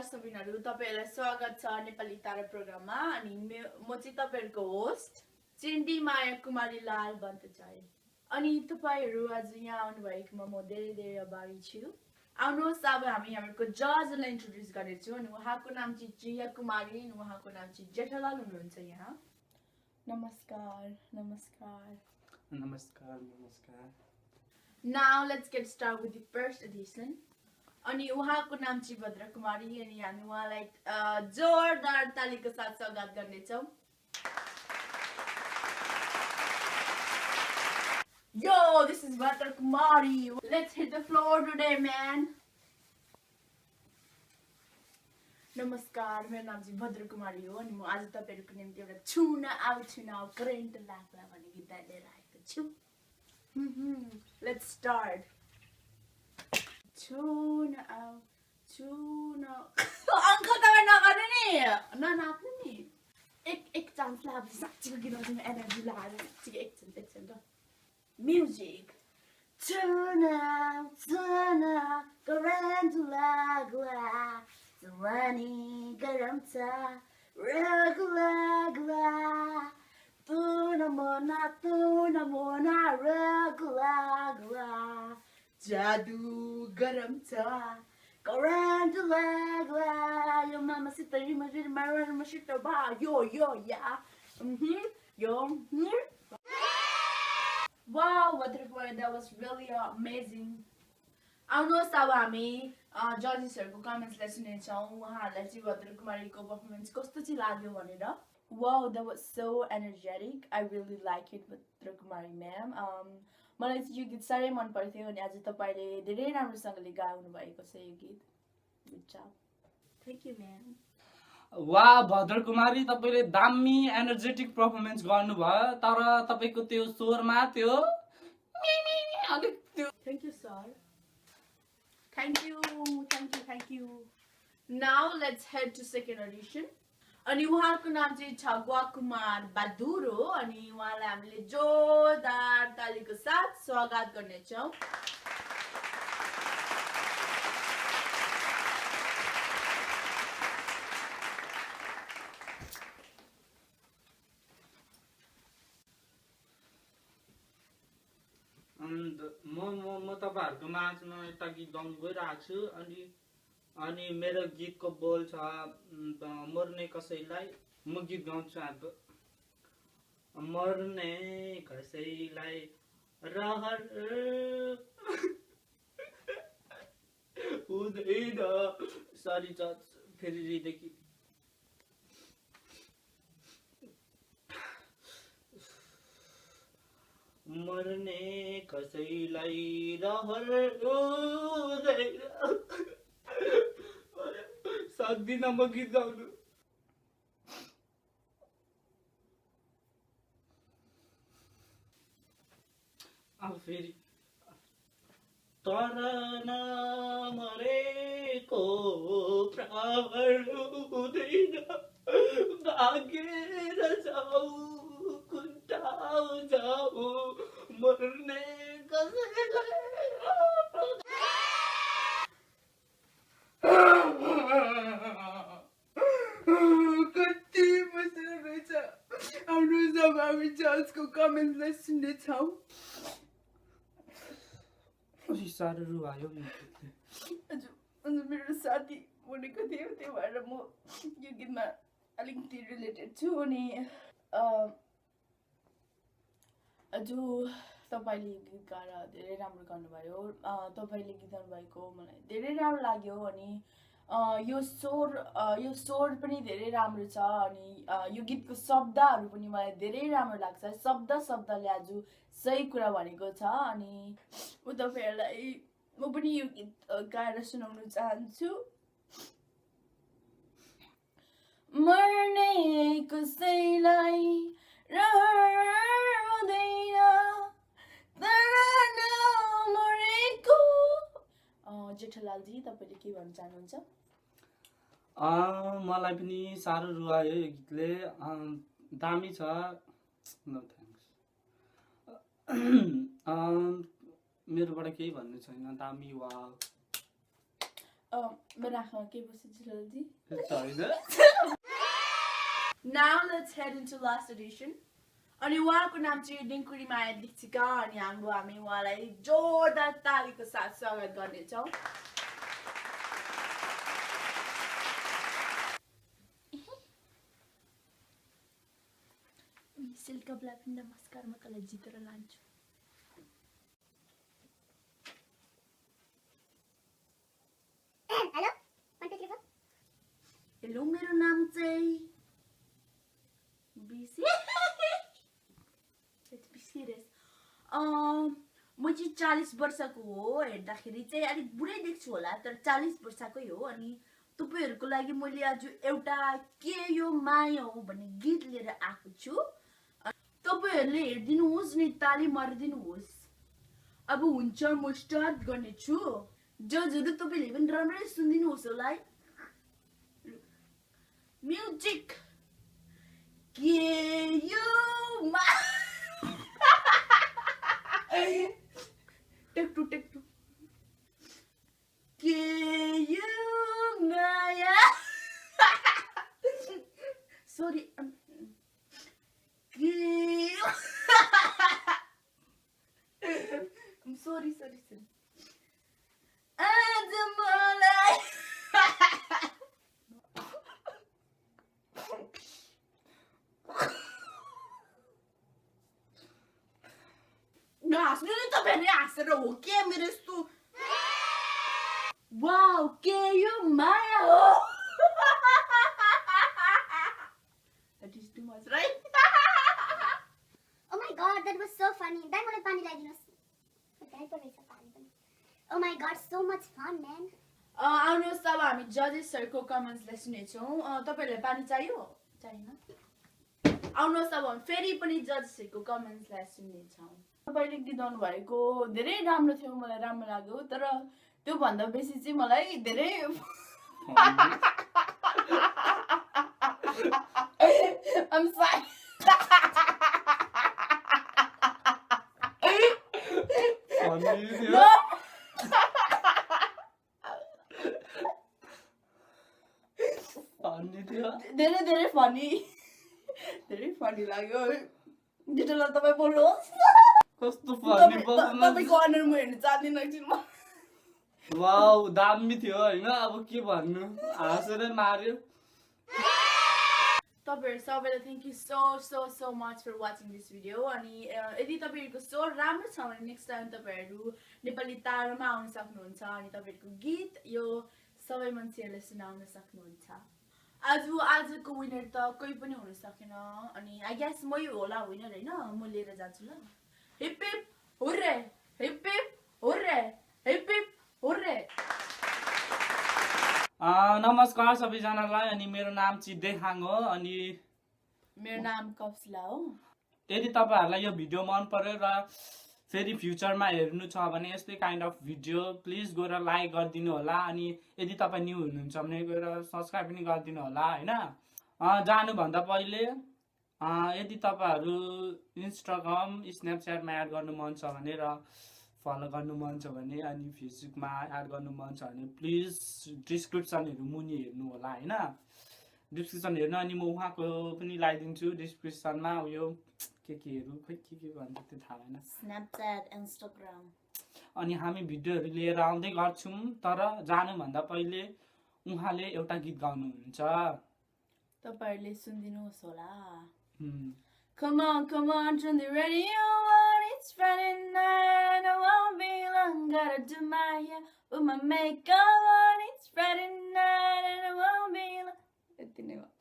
नमस्कार सबैजनाहरु तपाईहरुलाई स्वागत छ नेपाली तारा प्रोग्राममा अनि म चाहिँ तपाईहरुको होस्ट चिन्डी माया कुमारी लाल बन्तचारी अनि तपाईहरु आज यहाँ आउनु भएकोमा म धेरै धेरै आभारी छु। आउनुहोस् अब हामी हाम्रो जजलाई इन्ट्रोड्युस गर्नेछौँ अनि उहाँको नाम चाहिँ जिया कुमारी अनि उहाँको नाम चाहिँ जेठालाल हुनुहुन्छ यहाँ। नमस्कार नमस्कार नमस्कार नमस्कार। Now let's get started with the first edition. अनि उहाँको नाम चाहिँ भद्र कुमारी अनि हामी उहाँलाई जोरदार तालीको साथ स्वागत गर्नेछौँ। Yo, this is Bhadra Kumari. Let's hit the floor today, man. नमस्कार, मेरो नाम चाहिँ भद्र कुमारी हो अनि म आज तपाईहरुको निम्ति एउटा छुन आउ करेन्ट लाग्ला भन्ने गीत लिएर आएको छु। Let's start. Tuna out, tuna. Uncle, तपाईं नगर्नु नि, ननाच्नु नि। एक चान्स ला, साच्चै गिराउँछु म एनर्जी लगाएर। ठिक एकछिन ल। Music. Tuna, करेन्ट लाग्ला, जवानी गरम छ, रग लाग्ला। Tuna mona, rग लाग्ला। जादू गरम छ, करेन्ट लाग्ला। यो mamacita, mamacita, ba, yo, yeah. Wow, Butterfly, that was really amazing. आउनुहोस् अब हामी जजेसहरुको कमेन्ट्सलाई सुन्नेछौँ। उहाँहरूलाई चाहिँ भद्र कुमारीको परफर्मेन्स कस्तो चाहिँ लाग्यो भनेर। Wow, that was so energetic. I really like it, Bhadra Kumari ma'am. मलाई चाहिँ यो गीत साह्रै मन पर्थ्यो अनि आज तपाईले धेरै राम्रोसँगले गाउनु भएको छ यो गीत। Good job. Thank you, ma'am. वाह भद्र कुमारी, तपाईले दामी एनर्जेटिक परफर्मेन्स गर्नुभयो तर तपाईको त्यो स्वरमा त्यो अलिक त्यो। Thank you, sir. Thank you. Now let's head to second audition. अनि उहाँको नाम चाहिँ छगुवा कुमार बहादुर हो अनि उहाँलाई हामीले जोरदार तालीको साथ स्वागत गर्नेछौँ। म तपाईहरुको माझमा एउटा गीत गाउन गइरहेको छु अनि मेरो गीतको बोल छ मर्ने कसैलाई। म गीत गाउँछु अब। मर्ने कसैलाई रहर हुँदैन। सरी फेरि रिदेखि। मर्ने कसैलाई रहर हुँदैन। सक्दिन म गीत गाउनु। अब फेरि तर नमरेको प्राण हुँदैन। भागेर जाऊ कुन्टाउ जाऊ मर्ने कसैलाई। कति मजा रहेछ। आउनुहोस् अब हामी जजको कमेन्टलाई सुन्नेछौँ। साह्रो रुवायो नि। हजुर मेरो साथी बोलेको थियो त्यही भएर म यो गीतमा अलिकति रिलेटेड छु अनि हजुर तपाईले गीत गाएर धेरै राम्रो गर्नुभयो। तपाईले गीत गाउनुभएको मलाई धेरै राम्रो लाग्यो अनि यो स्वर पनि धेरै राम्रो छ अनि यो गीतको शब्दहरू पनि मलाई धेरै राम्रो लाग्छ। शब्दले आज सही कुरा भनेको छ अनि म तपाईहरुलाई म पनि यो गीत गाएर सुनाउन चाहन्छु। मर्ने कसैलाई रहर हुँदैन तर नमरेको। जेठालालजी तपाईले के भन्न चाहनुहुन्छ? मलाई पनि साह्रो रुवायो यो गीतले। दामी छ। No thanks. मेरोबाट केही भन्नु छैन। दामी। वाह मेरो आँखामा के बस्छ जल्दी छैन Now let's head into last edition. अनि उहाँको नाम चाहिँ डिङ्कुरी माया दीक्षिका अनि हामी उहाँलाई जोरदार तालीको साथ स्वागत गर्नेछौँ सिल्का ब्ल्याक नमस्कार म तँलाई जितेर लान्छु हेलो मेरो नाम चाहिँ बिसी म चाहिँ 40 वर्षको हो हेर्दाखेरि चाहिँ अलिक बुढै देख्छु होला तर 40 वर्षकै हो अनि तपाईहरुको लागि मैले आज एउटा के यो माया हो भन्ने गीत लिएर आएको छु तपाईहरुले हेर्दिनुहोस् नि ताली मार्दिनुहोस् अब हुन्छ म स्टार्ट गर्ने छु जजहरु तपाईले पनि राम्ररी सुनिदिनुहोस् होला है म्युजिक के यो मा टेक टू के यो माया सॉरी के I'm sorry आज मलाई हाँस्नु नि तपाईहरुले हाँसेर हो के मेरो यस्तो वाउ के यो माया हो That is too much, right? Oh my god, that was so funny. Dai मलाई पानी ल्याइदिनुस्. Dai पनि छ पानी पनि. Oh my god, so much fun, man. आउनुहोस् अब हामी जजेसहरुको कमेन्ट्सलाई सुनेछौं तपाईहरुलाई पानी चाहियो चाहिएन आउनुहोस् अब हामी फेरि पनि जजेसहरुको कमेन्ट्सलाई सुन्नेछौं तपाईले गीत गाउनु भएको धेरै राम्रो थियो मलाई राम्रो लाग्यो तर त्यो भन्दा बेसी चाहिँ मलाई धेरै I'm sorry धेरै फनी लाग्यो डिटेलमा तपाई बोल्नुहोस् कस्तो फनी बक्नु तपाईको अनुहार म हेर्न चाहदिन एकछिन म वाउ दामी थियो हैन अब के भन्नु हाँसेर मार्यो तपाईहरु सबैलाई thank you so much for watching this video अनि यदि तपाईहरुको स्वर राम्रो छ भने नेक्स्ट टाइम तपाईहरु नेपाली तारामा आउन सक्नुहुन्छ अनि तपाईहरुको गीत यो सबै मान्छेहरुलाई सुनाउन सक्नुहुन्छ आजको विनर त कोही पनि हुन सकेन अनि आई गेस मै होला विनर हैन म लिएर जान्छु ल hip hip hurray hip hip hurray hip hip hurray नमस्कार सबैजनालाई अनि मेरो नाम चाहिँ देखाङ हो अनि मेरो नाम कप्सला हो यदि तपाईहरुलाई यो भिडियो मन पर्यो र फेरि फ्युचरमा हेर्नु छ भने यस्तै काइन्ड अफ भिडियो प्लिज गएर लाइक गरिदिनु होला अनि यदि तपाई न्यू हुनुहुन्छ भने गएर सब्स्क्राइब पनि गरिदिनु होला हैन जानु भन्दा पहिले यदि तपाईहरु इन्स्टाग्राम स्न्यापच्याटमा एड गर्नु मन छ भने र फलो गर्नु मन छ भने अनि फेसबुकमा एड गर्नु मन छ भने प्लिज डिस्क्रिप्सनहरु मुनि हेर्नु होला हैन डिस्क्रिप्सन हेर्नु अनि म उहाँको पनि लगाइदिन्छु डिस्क्रिप्सनमा उयो केहरु खै के भन्छ त्यो थाहा भएन स्न्यापच्याट इन्स्टाग्राम अनि हामी भिडियोहरु लिएर आउँदै गर्छौं तर जानु भन्दा पहिले उहाँले एउटा गीत गाउनुहुन्छ तपाईहरुले सुनिदिनुहोस् होला Come on, turn the radio on, it's Friday night, I won't be long, gotta do my hair, put my makeup on, it's Friday night, and I won't be long.